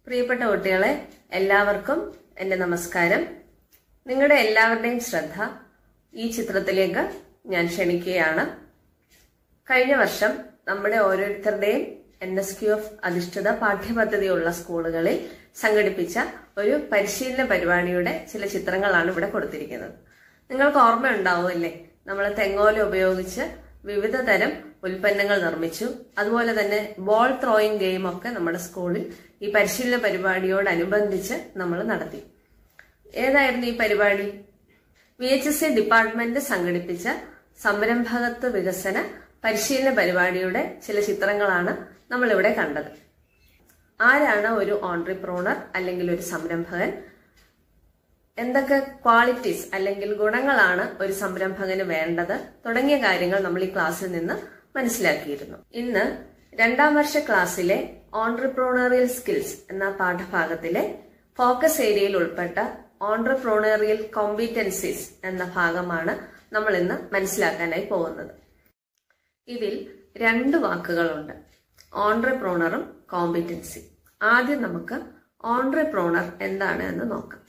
പ്രിയപ്പെട്ട കുട്ടികളെ, എല്ലാവർക്കും എൻ്റെ നമസ്കാരം. നിങ്ങളുടെ എല്ലാവരുടെയും ശ്രദ്ധ ഈ ചിത്രത്തിലേക്ക് ഞാൻ ക്ഷണിക്കുകയാണ്. കഴിഞ്ഞ വർഷം നമ്മുടെ ഓരോരുത്തരുടെയും NSQF അധിഷ്ഠിത പാഠ്യപദ്ധതിയുള്ള സ്കൂളുകളിൽ സംഘടിപ്പിച്ച ഒരു പരിശീലന പരിപാടിയുടെ ചില ചിത്രങ്ങളാണ് ഇവിടെ കൊടുത്തിരിക്കുന്നത്. നിങ്ങൾക്ക് ഓർമ്മയുണ്ടാവുമല്ലേ, നമ്മൾ തെങ്ങോല ഉപയോഗിച്ച് വിവിധ തരം ഉൽപ്പന്നങ്ങൾ നിർമ്മിച്ചു. അതുപോലെ തന്നെ ബോൾ ത്രോയിങ് ഗെയിം ഒക്കെ നമ്മുടെ സ്കൂളിൽ ഈ പരിശീലന പരിപാടിയോടനുബന്ധിച്ച് നമ്മൾ നടത്തി. ഏതായിരുന്നു ഈ പരിപാടി? VHSC ഡിപ്പാർട്ട്മെന്റ് സംഘടിപ്പിച്ച സംരംഭകത്വ വികസന പരിശീലന പരിപാടിയുടെ ചില ചിത്രങ്ങളാണ് നമ്മളിവിടെ കണ്ടത്. ആരാണ് ഒരു ഓൺട്രപ്രൂണർ അല്ലെങ്കിൽ ഒരു സംരംഭകൻ? എന്തൊക്കെ ക്വാളിറ്റീസ് അല്ലെങ്കിൽ ഗുണങ്ങളാണ് ഒരു സംരംഭകന് വേണ്ടത് തുടങ്ങിയ കാര്യങ്ങൾ നമ്മൾ ഈ ക്ലാസ്സിൽ നിന്ന് മനസ്സിലാക്കിയിരുന്നു. ഇന്ന് 2ാം വർഷ ക്ലാസ്സിലെ ഓൺട്രപ്രൂണറിയൽ സ്കിൽസ് എന്ന പാഠഭാഗത്തിലെ ഫോക്കസ് ഏരിയയിൽ ഉൾപ്പെട്ട ഓൺട്രപ്രൂണറിയൽ കോമ്പിറ്റൻസീസ് എന്ന ഭാഗമാണ് നമ്മൾ ഇന്ന് മനസ്സിലാക്കാനായി പോകുന്നത്. ഇതിൽ 2 വാക്കുകളുണ്ട്, ഓൺട്രപ്രൂണറും കോമ്പിറ്റൻസി. ആദ്യം നമുക്ക് ഓൺട്രപ്രൂണർ എന്താണ് എന്ന് നോക്കാം.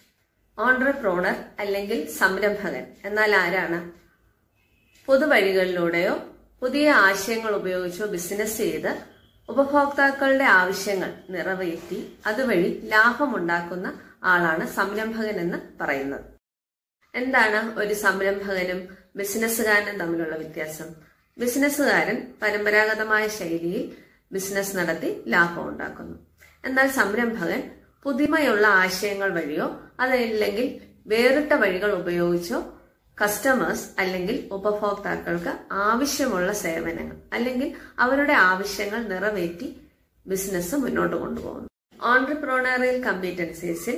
ഓൺട്രപ്രൂണർ അല്ലെങ്കിൽ സംരംഭകൻ എന്നാൽ ആരാണ്? പുതുവഴികളിലൂടെയോ പുതിയ ആശയങ്ങൾ ഉപയോഗിച്ചോ ബിസിനസ് ചെയ്ത് ഉപഭോക്താക്കളുടെ ആവശ്യങ്ങൾ നിറവേറ്റി അതുവഴി ലാഭമുണ്ടാക്കുന്ന ആളാണ് സംരംഭകൻ എന്ന് പറയുന്നത്. എന്താണ് ഒരു സംരംഭകനും ബിസിനസ്സുകാരനും തമ്മിലുള്ള വ്യത്യാസം? ബിസിനസ്സുകാരൻ പരമ്പരാഗതമായ ശൈലിയിൽ ബിസിനസ് നടത്തി ലാഭം ഉണ്ടാക്കുന്നു. എന്നാൽ സംരംഭകൻ പുതുമയുള്ള ആശയങ്ങൾ വഴിയോ അതല്ലെങ്കിൽ വേറിട്ട വഴികൾ ഉപയോഗിച്ചോ കസ്റ്റമേഴ്സ് അല്ലെങ്കിൽ ഉപഭോക്താക്കൾക്ക് ആവശ്യമുള്ള സേവനങ്ങൾ അല്ലെങ്കിൽ അവരുടെ ആവശ്യങ്ങൾ നിറവേറ്റി ബിസിനസ് മുന്നോട്ട് കൊണ്ടുപോകുന്നു. ഓൺട്രപ്രൂണറിയൽ കമ്പീറ്റൻസീസിൽ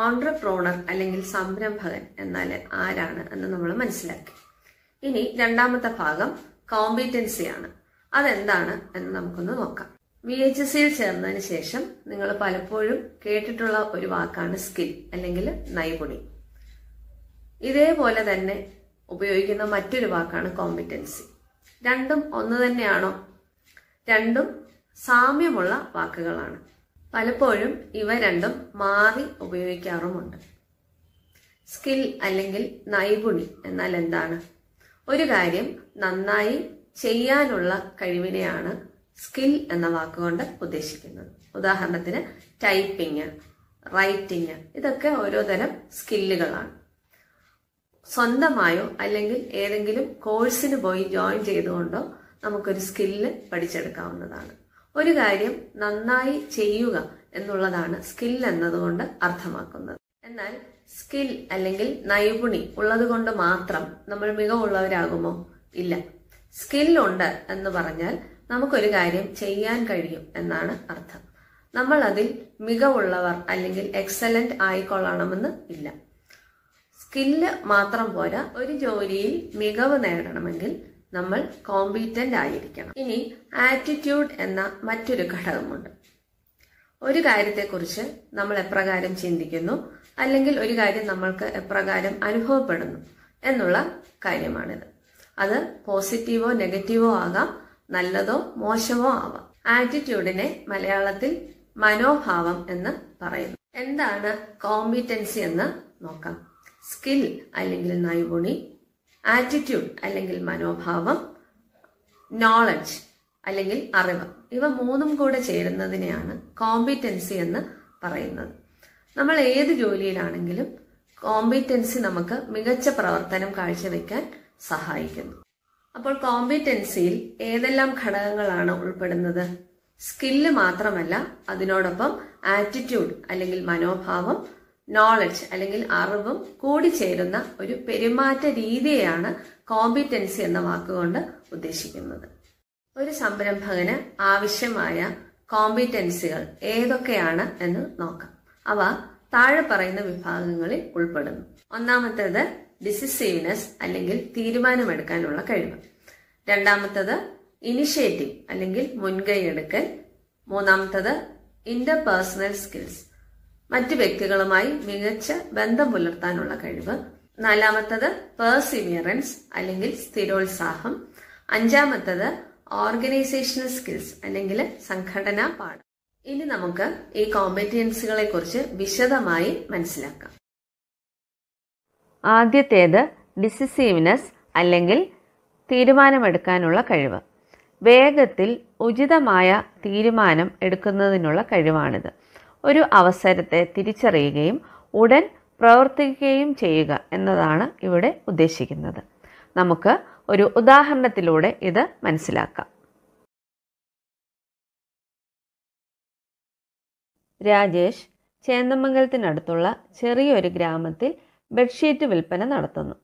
ഓൺട്രപ്രൂണർ അല്ലെങ്കിൽ സംരംഭകൻ എന്നാൽ ആരാണ് എന്ന് നമ്മൾ മനസ്സിലാക്കി. ഇനി 2ാമത്തെ ഭാഗം കോമ്പിറ്റൻസിയാണ്. അതെന്താണ് എന്ന് നമുക്കൊന്ന് നോക്കാം. VHSCയിൽ ചേർന്നതിന് ശേഷം നിങ്ങൾ പലപ്പോഴും കേട്ടിട്ടുള്ള ഒരു വാക്കാണ് സ്കിൽ അല്ലെങ്കിൽ നൈപുണ്യം. ഇതേപോലെ തന്നെ ഉപയോഗിക്കുന്ന മറ്റൊരു വാക്കാണ് കോമ്പിറ്റൻസി. രണ്ടും ഒന്ന് തന്നെയാണോ? രണ്ടും സാമ്യമുള്ള വാക്കുകളാണ്. പലപ്പോഴും ഇവ രണ്ടും മാറി ഉപയോഗിക്കാറുമുണ്ട്. സ്കിൽ അല്ലെങ്കിൽ നൈപുണ്യം എന്നാൽ എന്താണ്? ഒരു കാര്യം നന്നായി ചെയ്യാനുള്ള കഴിവിനെയാണ് സ്കിൽ എന്ന വാക്കുകൊണ്ട് ഉദ്ദേശിക്കുന്നത്. ഉദാഹരണത്തിന് ടൈപ്പിംഗ്, റൈറ്റിംഗ്, ഇതൊക്കെ ഓരോ തരം സ്കില്ലുകളാണ്. സ്വന്തമായോ അല്ലെങ്കിൽ ഏതെങ്കിലും കോഴ്സിന് പോയി ജോയിൻ ചെയ്തുകൊണ്ടോ നമുക്കൊരു സ്കില്ല് പഠിച്ചെടുക്കാവുന്നതാണ്. ഒരു കാര്യം നന്നായി ചെയ്യുക എന്നുള്ളതാണ് സ്കിൽ എന്നതുകൊണ്ട് അർത്ഥമാക്കുന്നത്. എന്നാൽ സ്കിൽ അല്ലെങ്കിൽ നൈപുണി ഉള്ളത് കൊണ്ട് മാത്രം നമ്മൾ മികവുള്ളവരാകുമോ? ഇല്ല. സ്കിൽ ഉണ്ട് എന്ന് പറഞ്ഞാൽ നമുക്കൊരു കാര്യം ചെയ്യാൻ കഴിയും എന്നാണ് അർത്ഥം. നമ്മൾ അതിൽ മികവുള്ളവർ അല്ലെങ്കിൽ എക്സലന്റ് ആയിക്കൊള്ളണമെന്ന് ഇല്ല. സ്കില്ല് മാത്രം പോരാ, ഒരു ജോലിയിൽ മികവ് നേടണമെങ്കിൽ നമ്മൾ കോമ്പീറ്റന്റ് ആയിരിക്കണം. ഇനി ആറ്റിറ്റ്യൂഡ് എന്ന മറ്റൊരു ഘടകമുണ്ട്. ഒരു കാര്യത്തെക്കുറിച്ച് നമ്മൾ എപ്രകാരം ചിന്തിക്കുന്നു അല്ലെങ്കിൽ ഒരു കാര്യം നമ്മൾക്ക് എപ്രകാരം അനുഭവപ്പെടുന്നു എന്നുള്ള കാര്യമാണിത്. അത് പോസിറ്റീവോ നെഗറ്റീവോ ആകാം, നല്ലതോ മോശമോ ആവാം. ആറ്റിറ്റ്യൂഡിനെ മലയാളത്തിൽ മനോഭാവം എന്ന് പറയുന്നു. എന്താണ് കോമ്പിറ്റൻസി എന്ന് നോക്കാം. സ്കിൽ അല്ലെങ്കിൽ നൈപുണി, ആറ്റിറ്റ്യൂഡ് അല്ലെങ്കിൽ മനോഭാവം, നോളജ് അല്ലെങ്കിൽ അറിവ്, ഇവ 3ഉം കൂടെ ചേരുന്നതിനെയാണ് കോമ്പിറ്റൻസി എന്ന് പറയുന്നത്. നമ്മൾ ഏത് ജോലിയിലാണെങ്കിലും കോമ്പിറ്റൻസി നമുക്ക് മികച്ച പ്രവർത്തനം കാഴ്ചവെക്കാൻ സഹായിക്കുന്നു. അപ്പോൾ കോമ്പിറ്റൻസിയിൽ ഏതെല്ലാം ഘടകങ്ങളാണ് ഉൾപ്പെടുന്നത്? സ്കില്ല് മാത്രമല്ല, അതിനോടൊപ്പം ആറ്റിറ്റ്യൂഡ് അല്ലെങ്കിൽ മനോഭാവം, നോളജ് അല്ലെങ്കിൽ അറിവും കൂടി ചേരുന്ന ഒരു പെരുമാറ്റ രീതിയെയാണ് കോമ്പിറ്റൻസി എന്ന വാക്കുകൊണ്ട് ഉദ്ദേശിക്കുന്നത്. ഒരു സംരംഭകന് ആവശ്യമായ കോമ്പിറ്റൻസികൾ ഏതൊക്കെയാണ് എന്ന് നോക്കാം. അവ താഴെ പറയുന്ന വിഭാഗങ്ങളിൽ ഉൾപ്പെടുന്നു. ഒന്നാമത്തേത് ഡിസിസീവ്നെസ് അല്ലെങ്കിൽ തീരുമാനമെടുക്കാനുള്ള കഴിവ്. 2ാമത്തേത് ഇനിഷ്യേറ്റീവ് അല്ലെങ്കിൽ മുൻകൈയെടുക്കൽ. 3ാമത്തേത് ഇന്റർപേഴ്സണൽ സ്കിൽസ്, മറ്റു വ്യക്തികളുമായി മികച്ച ബന്ധം പുലർത്താനുള്ള കഴിവ്. 4ാമത്തേത് പെർസിവിയറൻസ് അല്ലെങ്കിൽ സ്ഥിരോത്സാഹം. 5ാമത്തേത് ഓർഗനൈസേഷണൽ സ്കിൽസ് അല്ലെങ്കിൽ സംഘടനാ പാഠം. ഇനി നമുക്ക് ഈ കോമ്പറ്റൻസികളെ കുറിച്ച് വിശദമായി മനസ്സിലാക്കാം. ആദ്യത്തേത് ഡിസിസീവ്നെസ് അല്ലെങ്കിൽ തീരുമാനമെടുക്കാനുള്ള കഴിവ്. വേഗത്തിൽ ഉചിതമായ തീരുമാനം എടുക്കുന്നതിനുള്ള കഴിവാണിത്. ഒരു അവസരത്തെ തിരിച്ചറിയുകയും ഉടൻ പ്രവർത്തിക്കുകയും ചെയ്യുക എന്നതാണ് ഇവിടെ ഉദ്ദേശിക്കുന്നത്. നമുക്ക് ഒരു ഉദാഹരണത്തിലൂടെ ഇത് മനസ്സിലാക്കാം. രാജേഷ് ചേന്ദമംഗലത്തിനടുത്തുള്ള ചെറിയൊരു ഗ്രാമത്തിൽ ബെഡ്ഷീറ്റ് വിൽപ്പന നടത്തുന്നു.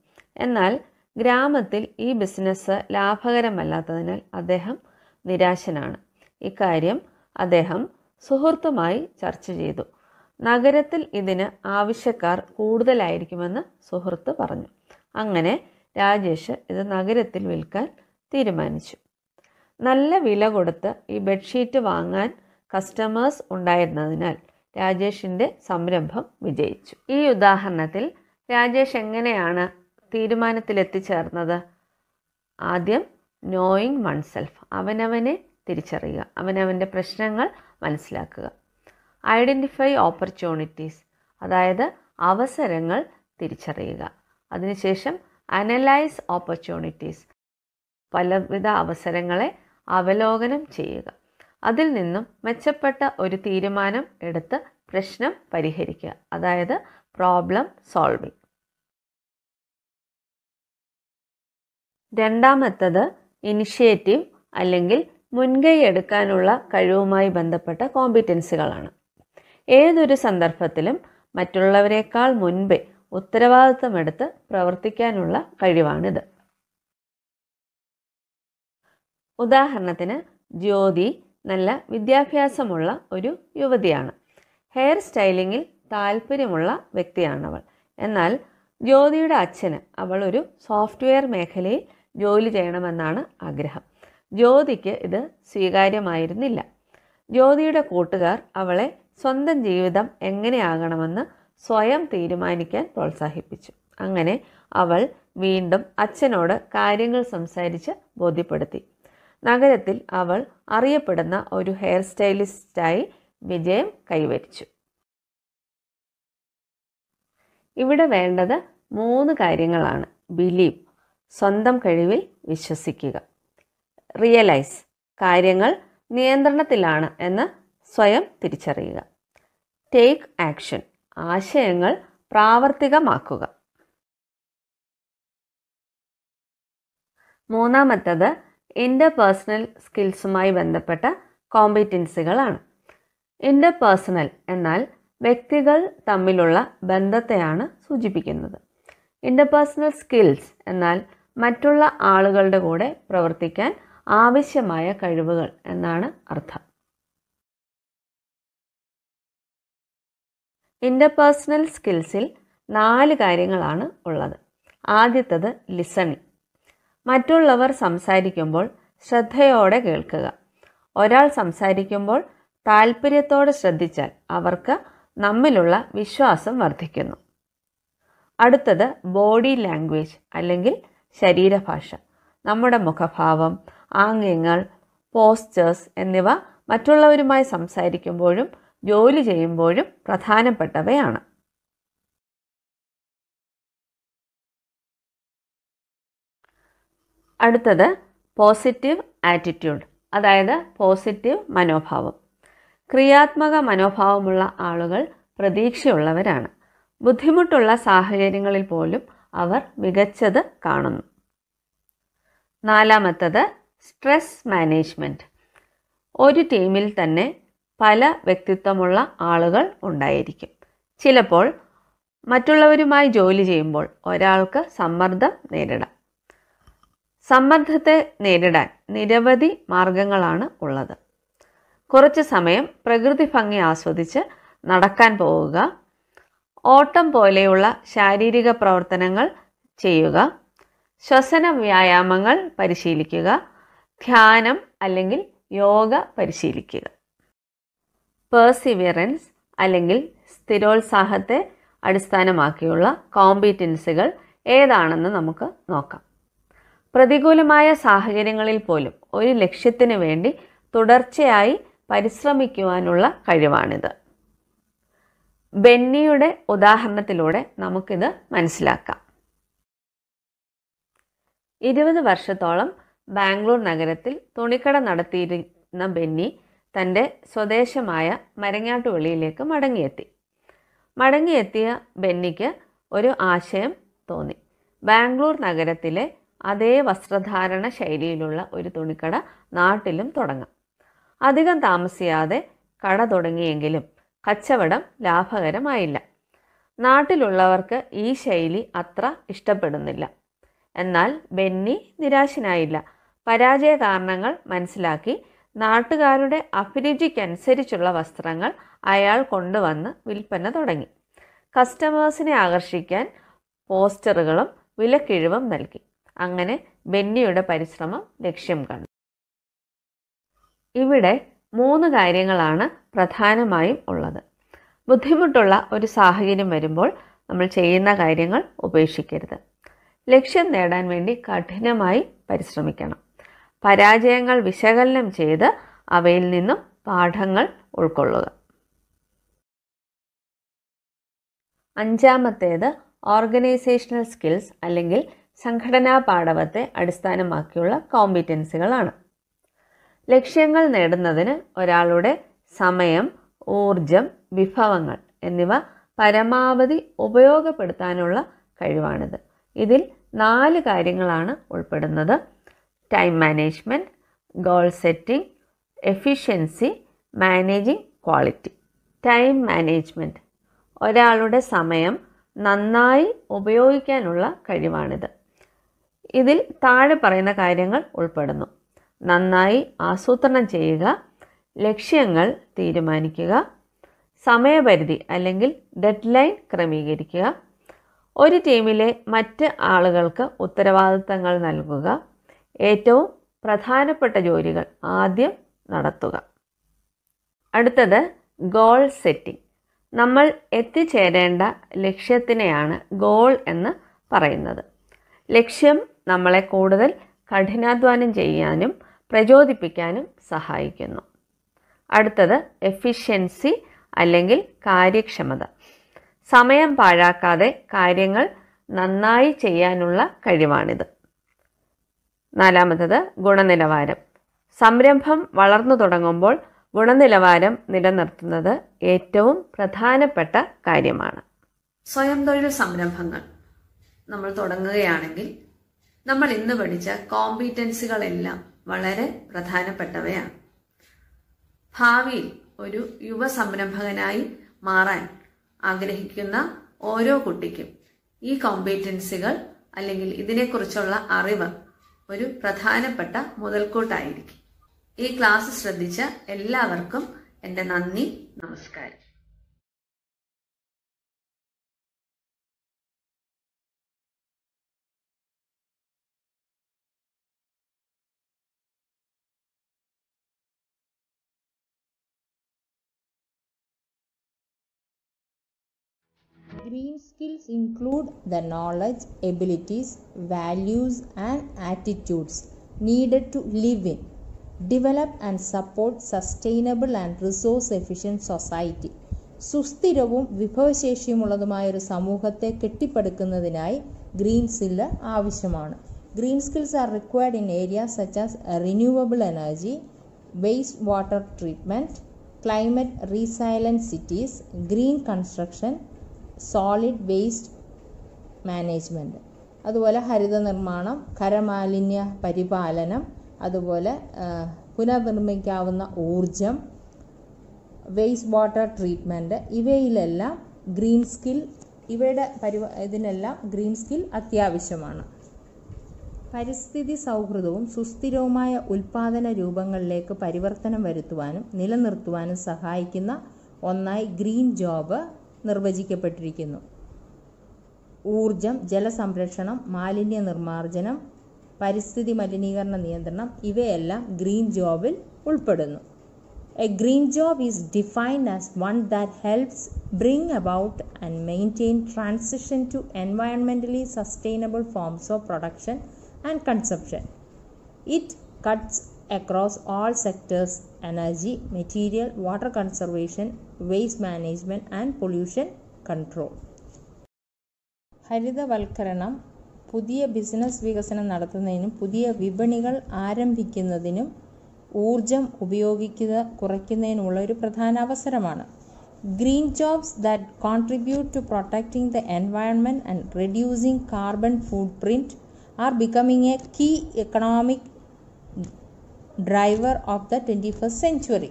എന്നാൽ ഗ്രാമത്തിൽ ഈ ബിസിനസ് ലാഭകരമല്ലാത്തതിനാൽ അദ്ദേഹം നിരാശനാണ്. ഇക്കാര്യം അദ്ദേഹം സുഹൃത്തുമായി ചർച്ച ചെയ്തു. നഗരത്തിൽ ഇതിന് ആവശ്യക്കാർ കൂടുതലായിരിക്കുമെന്ന് സുഹൃത്ത് പറഞ്ഞു. അങ്ങനെ രാജേഷ് ഇത് നഗരത്തിൽ വിൽക്കാൻ തീരുമാനിച്ചു. നല്ല വില കൊടുത്ത് ഈ ബെഡ്ഷീറ്റ് വാങ്ങാൻ കസ്റ്റമേഴ്സ് ഉണ്ടായിരുന്നതിനാൽ രാജേഷിൻ്റെ സംരംഭം വിജയിച്ചു. ഈ ഉദാഹരണത്തിൽ രാജേഷ് എങ്ങനെയാണ് തീരുമാനത്തിലെത്തിച്ചേർന്നത്? ആദ്യം നോയിങ് വൺസെൽഫ്, അവനവനെ തിരിച്ചറിയുക, അവനവൻ്റെ പ്രശ്നങ്ങൾ മനസ്സിലാക്കുക. ഐഡൻറ്റിഫൈ ഓപ്പർച്യൂണിറ്റീസ്, അതായത് അവസരങ്ങൾ തിരിച്ചറിയുക. അതിനുശേഷം അനലൈസ് ഓപ്പർച്യൂണിറ്റീസ്, പലവിധ അവസരങ്ങളെ അവലോകനം ചെയ്യുക. അതിൽ നിന്നും മെച്ചപ്പെട്ട ഒരു തീരുമാനം എടുത്ത് പ്രശ്നം പരിഹരിക്കുക, അതായത് പ്രോബ്ലം സോൾവിങ്. രണ്ടാമത്തത് ഇനിഷ്യേറ്റീവ് അല്ലെങ്കിൽ മുൻകൈ എടുക്കാനുള്ള കഴിവുമായി ബന്ധപ്പെട്ട കോമ്പിറ്റൻസികളാണ്. ഏതൊരു സന്ദർഭത്തിലും മറ്റുള്ളവരെക്കാൾ മുൻപേ ഉത്തരവാദിത്തമെടുത്ത് പ്രവർത്തിക്കാനുള്ള കഴിവാണിത്. ഉദാഹരണത്തിന് ജ്യോതി നല്ല വിദ്യാഭ്യാസമുള്ള ഒരു യുവതിയാണ്. ഹെയർ സ്റ്റൈലിങ്ങിൽ താല്പര്യമുള്ള വ്യക്തിയാണവൾ. എന്നാൽ ജ്യോതിയുടെ അച്ഛന് അവൾ ഒരു സോഫ്റ്റ്വെയർ മേഖലയിൽ ജോലി ചെയ്യണമെന്നാണ് ആഗ്രഹം. ജ്യോതിക്ക് ഇത് സ്വീകാര്യമായിരുന്നില്ല. ജ്യോതിയുടെ കൂട്ടുകാർ അവളെ സ്വന്തം ജീവിതം എങ്ങനെയാകണമെന്ന് സ്വയം തീരുമാനിക്കാൻ പ്രോത്സാഹിപ്പിച്ചു. അങ്ങനെ അവൾ വീണ്ടും അച്ഛനോട് കാര്യങ്ങൾ സംസാരിച്ച് ബോധ്യപ്പെടുത്തി. നഗരത്തിൽ അവൾ അറിയപ്പെടുന്ന ഒരു ഹെയർ സ്റ്റൈലിസ്റ്റായി വിജയം കൈവരിച്ചു. ഇവിടെ വേണ്ടത് 3 കാര്യങ്ങളാണ്. ബിലീവ്, സ്വന്തം കഴിവിൽ വിശ്വസിക്കുക. റിയലൈസ്, കാര്യങ്ങൾ നിയന്ത്രണത്തിലാണ് എന്ന് സ്വയം തിരിച്ചറിയുക. ടേക്ക് ആക്ഷൻ, ആശയങ്ങൾ പ്രാവർത്തികമാക്കുക. മൂന്നാമത്തത് ഇൻ്റർപേഴ്സണൽ സ്കിൽസുമായി ബന്ധപ്പെട്ട കോമ്പിറ്റൻസികളാണ്. ഇൻ്റർപേഴ്സണൽ എന്നാൽ വ്യക്തികൾ തമ്മിലുള്ള ബന്ധത്തെയാണ് സൂചിപ്പിക്കുന്നത്. ഇൻ്റർപേഴ്സണൽ സ്കിൽസ് എന്നാൽ മറ്റുള്ള ആളുകളുടെ കൂടെ പ്രവർത്തിക്കാൻ ആവശ്യമായ കഴിവുകൾ എന്നാണ് അർത്ഥം. ഇൻ്റർപേഴ്സണൽ സ്കിൽസിൽ 4 കാര്യങ്ങളാണ് ഉള്ളത്. ആദ്യത്തത് ലിസണിങ്. മറ്റുള്ളവർ സംസാരിക്കുമ്പോൾ ശ്രദ്ധയോടെ കേൾക്കുക. ഒരാൾ സംസാരിക്കുമ്പോൾ താല്പര്യത്തോടെ ശ്രദ്ധിച്ചാൽ അവർക്ക് നമ്മിലുള്ള വിശ്വാസം വർദ്ധിക്കുന്നു. അടുത്തത് ബോഡി ലാംഗ്വേജ് അല്ലെങ്കിൽ ശരീരഭാഷ. നമ്മുടെ മുഖഭാവം, ആംഗ്യങ്ങൾ, പോസ്ചേഴ്സ് എന്നിവ മറ്റുള്ളവരുമായി സംസാരിക്കുമ്പോഴും ജോലി ചെയ്യുമ്പോഴും പ്രധാനപ്പെട്ടവയാണ്. അടുത്തത് പോസിറ്റീവ് ആറ്റിറ്റ്യൂഡ്, അതായത് പോസിറ്റീവ് മനോഭാവം. ക്രിയാത്മക മനോഭാവമുള്ള ആളുകൾ പ്രതീക്ഷയുള്ളവരാണ്. ബുദ്ധിമുട്ടുള്ള സാഹചര്യങ്ങളിൽ പോലും അവർ മികച്ചത് കാണുന്നു. നാലാമത്തത് സ്ട്രെസ് മാനേജ്മെൻറ്റ്. ഒരു ടീമിൽ തന്നെ പല വ്യക്തിത്വമുള്ള ആളുകൾ ഉണ്ടായിരിക്കും. ചിലപ്പോൾ മറ്റുള്ളവരുമായി ജോലി ചെയ്യുമ്പോൾ ഒരാൾക്ക് സമ്മർദ്ദം നേരിടാം. സമ്മർദ്ദത്തെ നേരിടാൻ നിരവധി മാർഗങ്ങളാണ് ഉള്ളത്. കുറച്ച് സമയം പ്രകൃതി ഭംഗി ആസ്വദിച്ച് നടക്കാൻ പോവുക, ഓട്ടം പോലെയുള്ള ശാരീരിക പ്രവർത്തനങ്ങൾ ചെയ്യുക, ശ്വസന വ്യായാമങ്ങൾ പരിശീലിക്കുക, ധ്യാനം അല്ലെങ്കിൽ യോഗ പരിശീലിക്കുക. പേഴ്സിവിയറൻസ് അല്ലെങ്കിൽ സ്ഥിരോത്സാഹത്തെ അടിസ്ഥാനമാക്കിയുള്ള കോമ്പിറ്റൻസികൾ ഏതാണെന്ന് നമുക്ക് നോക്കാം. പ്രതികൂലമായ സാഹചര്യങ്ങളിൽ പോലും ഒരു ലക്ഷ്യത്തിന് വേണ്ടി തുടർച്ചയായി പരിശ്രമിക്കുവാനുള്ള കഴിവാണിത്. ബെന്നിയുടെ ഉദാഹരണത്തിലൂടെ നമുക്കിത് മനസ്സിലാക്കാം. 20 വർഷത്തോളം ബാംഗ്ലൂർ നഗരത്തിൽ തുണിക്കട നടത്തിയിരുന്ന ബെന്നി തൻ്റെ സ്വദേശമായ മരങ്ങാട്ടുപള്ളിയിലേക്ക് മടങ്ങിയെത്തിയ ബെന്നിക്ക് ഒരു ആശയം തോന്നി. ബാംഗ്ലൂർ നഗരത്തിലെ അതേ വസ്ത്രധാരണ ശൈലിയിലുള്ള ഒരു തുണിക്കട നാട്ടിലും തുടങ്ങാം. അധികം താമസിയാതെ കട തുടങ്ങിയെങ്കിലും കച്ചവടം ലാഭകരമായില്ല. നാട്ടിലുള്ളവർക്ക് ഈ ശൈലി അത്ര ഇഷ്ടപ്പെടുന്നില്ല. എന്നാൽ ബെന്നി നിരാശനായില്ല. പരാജയ കാരണങ്ങൾ മനസ്സിലാക്കി നാട്ടുകാരുടെ അഭിരുചിക്കനുസരിച്ചുള്ള വസ്ത്രങ്ങൾ അയാൾ കൊണ്ടുവന്ന് വിൽപ്പന തുടങ്ങി. കസ്റ്റമേഴ്സിനെ ആകർഷിക്കാൻ പോസ്റ്ററുകളും വിലക്കിഴിവും നൽകി. അങ്ങനെ ബെന്നിയുടെ പരിശ്രമം ലക്ഷ്യം കണ്ടു. ഇവിടെ 3 കാര്യങ്ങളാണ് പ്രധാനമായും ഉള്ളത്. ബുദ്ധിമുട്ടുള്ള ഒരു സാഹചര്യം വരുമ്പോൾ നമ്മൾ ചെയ്യുന്ന കാര്യങ്ങൾ ഉപേക്ഷിക്കരുത്. ലക്ഷ്യം നേടാൻ വേണ്ടി കഠിനമായി പരിശ്രമിക്കണം. പരാജയങ്ങൾ വിശകലനം ചെയ്ത് അവയിൽ നിന്നും പാഠങ്ങൾ ഉൾക്കൊള്ളുക. 5-ാമത്തേത് ഓർഗനൈസേഷണൽ സ്കിൽസ് അല്ലെങ്കിൽ സംഘടനാ പാടവത്തെ അടിസ്ഥാനമാക്കിയുള്ള കോമ്പിറ്റൻസികളാണ്. ലക്ഷ്യങ്ങൾ നേടുന്നതിന് ഒരാളുടെ സമയം, ഊർജം, വിഭവങ്ങൾ എന്നിവ പരമാവധി ഉപയോഗപ്പെടുത്താനുള്ള കഴിവാണിത്. ഇതിൽ 4 കാര്യങ്ങളാണ് ഉൾപ്പെടുന്നത്: time management, goal setting, efficiency, managing quality. Time management ഒരാളുടെ സമയം നന്നായി ഉപയോഗിക്കാനുള്ള കഴിവാണിത്. ഇതിൽ താഴെ പറയുന്ന കാര്യങ്ങൾ ഉൾപ്പെടുന്നു: നന്നായി ആസൂത്രണം ചെയ്യുക, ലക്ഷ്യങ്ങൾ തീരുമാനിക്കുക, സമയപരിധി അല്ലെങ്കിൽ ഡെഡ് ലൈൻ ക്രമീകരിക്കുക, ഒരു ടീമിലെ മറ്റ് ആളുകൾക്ക് ഉത്തരവാദിത്തങ്ങൾ നൽകുക, ഏറ്റവും പ്രധാനപ്പെട്ട ജോലികൾ ആദ്യം നടത്തുക. അടുത്തത് ഗോൾ സെറ്റിംഗ്. നമ്മൾ എത്തിച്ചേരേണ്ട ലക്ഷ്യത്തിനെയാണ് ഗോൾ എന്ന് പറയുന്നത്. ലക്ഷ്യം നമ്മളെ കൂടുതൽ കഠിനാധ്വാനം ചെയ്യാനും പ്രചോദിപ്പിക്കാനും സഹായിക്കുന്നു. അടുത്തത് എഫിഷ്യൻസി അല്ലെങ്കിൽ കാര്യക്ഷമത. സമയം പാഴാക്കാതെ കാര്യങ്ങൾ നന്നായി ചെയ്യാനുള്ള കഴിവാണിത്. 4-ാമത്തേത് ഗുണനിലവാരം. സംരംഭം വളർന്നു തുടങ്ങുമ്പോൾ ഗുണനിലവാരം നിലനിർത്തുന്നത് ഏറ്റവും പ്രധാനപ്പെട്ട കാര്യമാണ്. സ്വയം തൊഴിൽ സംരംഭങ്ങൾ നമ്മൾ തുടങ്ങുകയാണെങ്കിൽ നമ്മൾ ഇന്ന് പഠിച്ച കോമ്പിറ്റൻസികളെല്ലാം വളരെ പ്രധാനപ്പെട്ടവയാണ്. ഭാവിയിൽ ഒരു യുവ സംരംഭകനായി മാറാൻ ആഗ്രഹിക്കുന്ന ഓരോ കുട്ടിക്കും ഈ കോമ്പിറ്റൻസികൾ അല്ലെങ്കിൽ ഇതിനെക്കുറിച്ചുള്ള അറിവ് ഒരു പ്രധാനപ്പെട്ട മുതൽക്കൂട്ടായിരിക്കും. ഈ ക്ലാസ് ശ്രദ്ധിച്ച എല്ലാവർക്കും എൻ്റെ നന്ദി, നമസ്കാരം. Green skills include the knowledge, abilities, values, and attitudes needed to live in, develop and support sustainable and resource efficient society. സുസ്ഥിരവും വിഭവശേഷിയുമുള്ളതുമായ ഒരു സമൂഹത്തെ കെട്ടിപ്പടുക്കുന്നതിനായി ഗ്രീൻ സ്കില്ല് ആവശ്യമാണ്. Green skills are required in areas such as renewable energy, waste water treatment, climate resilient cities, green construction, solid waste management, അതുപോലെ ഹരിത നിർമ്മാണം, ഖരമാലിന്യ പരിപാലനം, അതുപോലെ പുനർനിർമ്മിക്കാവുന്ന ഊർജം, വേസ്റ്റ് വാട്ടർ ട്രീറ്റ്മെൻറ്റ്, ഇവയിലെല്ലാം ഗ്രീൻ സ്കിൽ ഇതിനെല്ലാം ഗ്രീൻ സ്കിൽ അത്യാവശ്യമാണ്. പരിസ്ഥിതി സൗഹൃദവും സുസ്ഥിരവുമായ ഉൽപ്പാദന രൂപങ്ങളിലേക്ക് പരിവർത്തനം വരുത്തുവാനും നിലനിർത്തുവാനും സഹായിക്കുന്ന ഒന്നായി ഗ്രീൻ ജോബ് നിർവചിക്കപ്പെട്ടിരിക്കുന്നു. ഊർജം, ജലസംരക്ഷണം, മാലിന്യ നിർമ്മാർജ്ജനം, പരിസ്ഥിതി മലിനീകരണ നിയന്ത്രണം ഇവയെല്ലാം ഗ്രീൻ ജോബിൽ ഉൾപ്പെടുന്നു. A green job is defined as one that helps bring about and maintain transition to environmentally sustainable forms of production and consumption. It cuts across all sectors: energy, material, water conservation, waste management and pollution control. ഹരിതവൽക്കരണം പുതിയ business വികസനം നടത്തുന്നതിനും പുതിയ വിപണികൾ ആരംഭിക്കുന്നതിനും ഊർജം കുറയ്ക്കുന്നതിനുള്ള ഒരു പ്രധാന അവസരമാണ്. Green jobs that contribute to protecting the environment and reducing carbon footprint are becoming a key economic driver of the 21st century.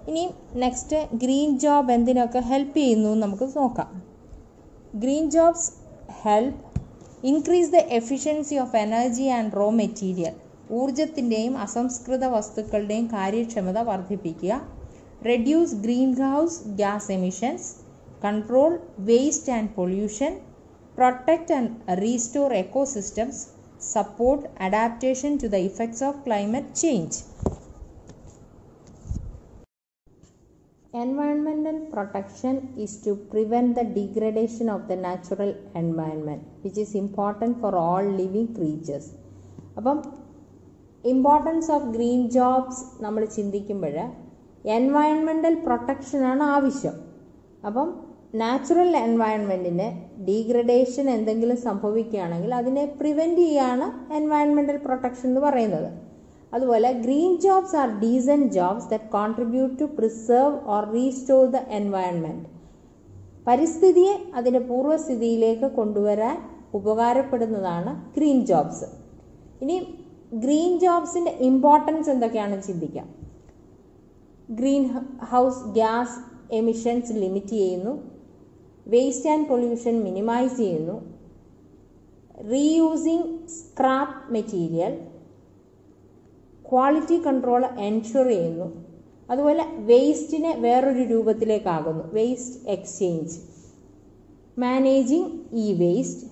ഇനി നെക്സ്റ്റ് ഗ്രീൻ ജോബ് എന്തിനൊക്കെ ഹെൽപ്പ് ചെയ്യുന്നു നമുക്ക് നോക്കാം. Green jobs help increase the efficiency of energy and raw material. ഊർജത്തിൻ്റെയും അസംസ്കൃത വസ്തുക്കളുടെയും കാര്യക്ഷമത വർദ്ധിപ്പിക്കുക. Reduce greenhouse gas emissions. Control waste and pollution. Protect and restore ecosystems. support adaptation to the effects of climate change. Environmental protection is to prevent the degradation of the natural environment, which is important for all living creatures. അപ്പം importance of green jobs നമ്മൾ ചിന്തിക്കുമ്പോൾ എൻവയൺമെൻ്റൽ പ്രൊട്ടക്ഷനാണ് ആവശ്യം. അപ്പം natural എൻവയൺമെൻറ്റിന് degradation എന്തെങ്കിലും സംഭവിക്കുകയാണെങ്കിൽ അതിനെ prevent ചെയ്യുകയാണ് എൻവയൺമെൻ്റൽ protection എന്ന് പറയുന്നത്. അതുപോലെ green jobs are decent jobs that contribute to preserve or restore the environment. പരിസ്ഥിതിയെ അതിൻ്റെ പൂർവ്വസ്ഥിതിയിലേക്ക് കൊണ്ടുവരാൻ ഉപകാരപ്പെടുന്നതാണ് ഗ്രീൻ ജോബ്സ്. ഇനി ഗ്രീൻ ജോബ്സിൻ്റെ ഇമ്പോർട്ടൻസ് എന്തൊക്കെയാണെന്ന് ചിന്തിക്കാം. Greenhouse gas emissions limit ചെയ്യുന്നു. വേസ്റ്റ് ആൻഡ് പൊല്യൂഷൻ മിനിമൈസ് ചെയ്യുന്നു. Reusing scrap material. Quality control ensure ചെയ്യുന്നു. അതുപോലെ വേസ്റ്റിനെ വേറൊരു രൂപത്തിലേക്കാകുന്നു, waste exchange. Managing e waste.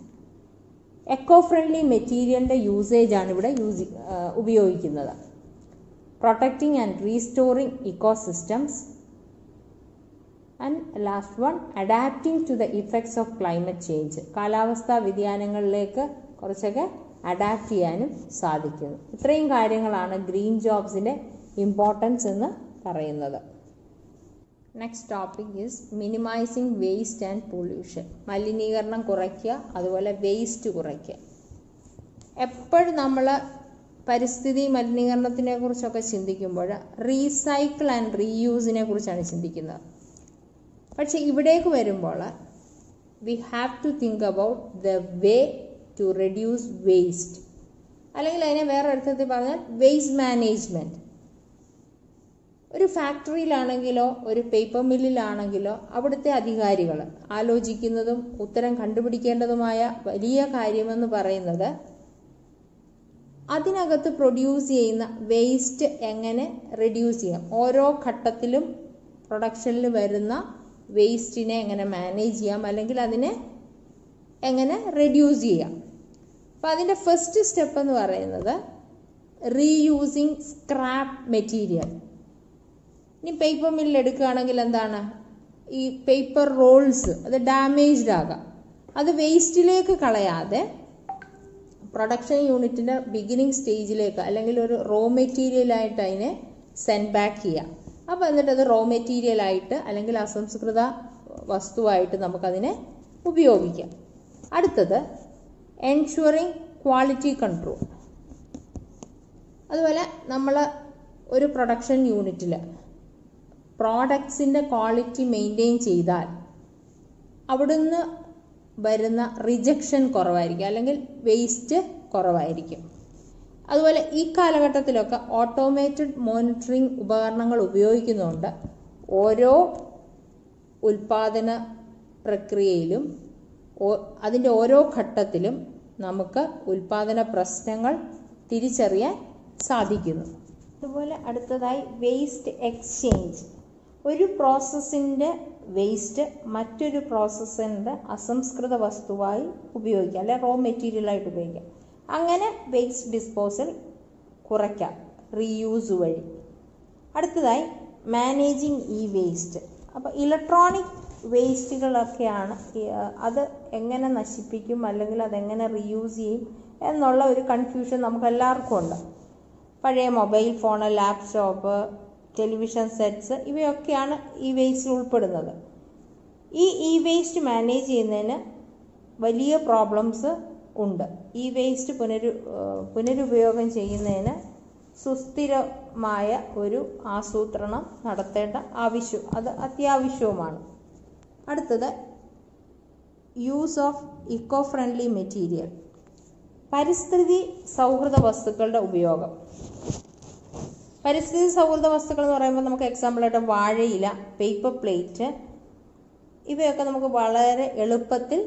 Eco friendly മെറ്റീരിയലിൻ്റെ യൂസേജാണ് ഇവിടെ ഉപയോഗിക്കുന്നത്. Protecting and restoring ecosystems. And last one, adapting to the effects of climate change. കാലാവസ്ഥാ വ്യതിയാനങ്ങളിലേക്ക് കുറച്ചൊക്കെ അഡാപ്റ്റ് ചെയ്യാനും സാധിക്കുന്നു. ഇത്രയും കാര്യങ്ങളാണ് ഗ്രീൻ ജോബ്സിൻ്റെ ഇമ്പോർട്ടൻസ് എന്ന് പറയുന്നത്. Next topic is minimising waste and pollution. മലിനീകരണം കുറയ്ക്കുക, അതുപോലെ വേസ്റ്റ് കുറയ്ക്കുക. എപ്പോഴും നമ്മൾ പരിസ്ഥിതി മലിനീകരണത്തിനെ കുറിച്ചൊക്കെ ചിന്തിക്കുമ്പോൾ റീസൈക്കിൾ ആൻഡ് റീയൂസിനെ കുറിച്ചാണ് ചിന്തിക്കുന്നത്. പക്ഷെ ഇവിടേക്ക് വരുമ്പോൾ we have to think about the way to reduce waste, അല്ലെങ്കിൽ അതിനെ വേറെ അർത്ഥത്തിൽ പറഞ്ഞാൽ വേസ്റ്റ് മാനേജ്മെൻറ്റ്. ഒരു ഫാക്ടറിയിലാണെങ്കിലോ ഒരു പേപ്പർ മില്ലിലാണെങ്കിലോ അവിടുത്തെ അധികാരികൾ ആലോചിക്കുന്നതും ഉത്തരം കണ്ടുപിടിക്കേണ്ടതുമായ വലിയ കാര്യമെന്ന് പറയുന്നത് അതിനകത്ത് പ്രൊഡ്യൂസ് ചെയ്യുന്ന വേസ്റ്റ് എങ്ങനെ റെഡ്യൂസ് ചെയ്യാം, ഓരോ ഘട്ടത്തിലും പ്രൊഡക്ഷനിൽ വരുന്ന വേസ്റ്റിനെ എങ്ങനെ മാനേജ് ചെയ്യാം, അല്ലെങ്കിൽ അതിനെ എങ്ങനെ റെഡ്യൂസ് ചെയ്യാം. അപ്പം അതിൻ്റെ ഫസ്റ്റ് സ്റ്റെപ്പ് എന്ന് പറയുന്നത് റീയൂസിങ് സ്ക്രാപ്പ് മെറ്റീരിയൽ. ഇനി പേപ്പർ മില്ലിൽ എടുക്കുകയാണെങ്കിൽ എന്താണ്, ഈ പേപ്പർ റോൾസ് അത് ഡാമേജ്ഡ് ആകാം. അത് വേസ്റ്റിലേക്ക് കളയാതെ പ്രൊഡക്ഷൻ യൂണിറ്റിൻ്റെ ബിഗിനിങ് സ്റ്റേജിലേക്ക് അല്ലെങ്കിൽ ഒരു റോ മെറ്റീരിയലായിട്ട് അതിനെ സെൻഡ് ബാക്ക് ചെയ്യാം. അപ്പോൾ എന്നിട്ടത് റോ മെറ്റീരിയലായിട്ട് അല്ലെങ്കിൽ അസംസ്കൃത വസ്തുവായിട്ട് നമുക്കതിനെ ഉപയോഗിക്കാം. അടുത്തത് എൻഷുറിങ് ക്വാളിറ്റി കൺട്രോൾ. അതുപോലെ നമ്മൾ ഒരു പ്രൊഡക്ഷൻ യൂണിറ്റിൽ പ്രോഡക്ട്സിൻ്റെ ക്വാളിറ്റി മെയിൻറ്റെയിൻ ചെയ്താൽ അവിടുന്ന് വരുന്ന റിജക്ഷൻ കുറവായിരിക്കും, അല്ലെങ്കിൽ വേസ്റ്റ് കുറവായിരിക്കും. അതുപോലെ ഈ കാലഘട്ടത്തിലൊക്കെ ഓട്ടോമേറ്റഡ് മോണിറ്ററിംഗ് ഉപകരണങ്ങൾ ഉപയോഗിക്കുന്നുണ്ട്. ഓരോ ഉൽപാദന പ്രക്രിയയിലും അതിൻ്റെ ഓരോ ഘട്ടത്തിലും നമുക്ക് ഉൽപാദന പ്രശ്നങ്ങൾ തിരിച്ചറിയാൻ സാധിക്കുന്നു. അതുപോലെ അടുത്തതായി വേസ്റ്റ് എക്സ്ചേഞ്ച്. ഒരു പ്രോസസ്സിൻ്റെ വേസ്റ്റ് മറ്റൊരു പ്രോസസ്സിൻ്റെ അസംസ്കൃത വസ്തുവായി ഉപയോഗിക്കാം, അല്ലെ റോ മെറ്റീരിയലായിട്ട് ഉപയോഗിക്കാം. അങ്ങനെ വേസ്റ്റ് ഡിസ്പോസൽ കുറയ്ക്കാം റീയൂസ് വഴി. അടുത്തതായി മാനേജിങ് ഇ വേസ്റ്റ്. അപ്പോൾ ഇലക്ട്രോണിക് വേസ്റ്റുകളൊക്കെയാണ് അത് എങ്ങനെ നശിപ്പിക്കും അല്ലെങ്കിൽ അതെങ്ങനെ റീയൂസ് ചെയ്യും എന്നുള്ള ഒരു കൺഫ്യൂഷൻ നമുക്ക് എല്ലാവർക്കും ഉണ്ട്. പഴയ mobile phone, laptop, television sets ഇവയൊക്കെയാണ് ഈ വേസ്റ്റിൽ ഉൾപ്പെടുന്നത്. ഈ വേസ്റ്റ് മാനേജ് ചെയ്യുന്നതിന് വലിയ പ്രോബ്ലംസ് ഉണ്ട്. ഈ വേസ്റ്റ് പുനരുപയോഗം ചെയ്യുന്നതിന് സുസ്ഥിരമായ ഒരു ആസൂത്രണം നടത്തേണ്ട അത് അത്യാവശ്യവുമാണ്. അടുത്തത് use of eco friendly material, പരിസ്ഥിതി സൗഹൃദ വസ്തുക്കളുടെ ഉപയോഗം. പരിസ്ഥിതി സൗഹൃദ വസ്തുക്കൾ എന്ന് പറയുമ്പോൾ നമുക്ക് എക്സാമ്പിളായിട്ട് വാഴയില, പേപ്പർ പ്ലേറ്റ് ഇവയൊക്കെ നമുക്ക് വളരെ എളുപ്പത്തിൽ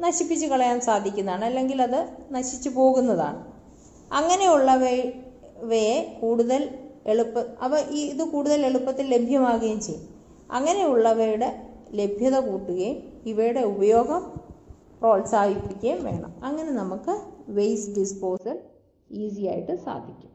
നശിപ്പിച്ച് കളയാൻ സാധിക്കുന്നതാണ്, അല്ലെങ്കിൽ അത് നശിച്ചു പോകുന്നതാണ്. അങ്ങനെയുള്ളവയെ ഇത് കൂടുതൽ എളുപ്പത്തിൽ ലഭ്യമാകുകയും ചെയ്യും. അങ്ങനെയുള്ളവയുടെ ലഭ്യത കൂട്ടുകയും ഇവയുടെ ഉപയോഗം പ്രോത്സാഹിപ്പിക്കുകയും വേണം. അങ്ങനെ നമുക്ക് വേസ്റ്റ് ഡിസ്പോസൽ ഈസി ആയിട്ട് സാധിക്കും.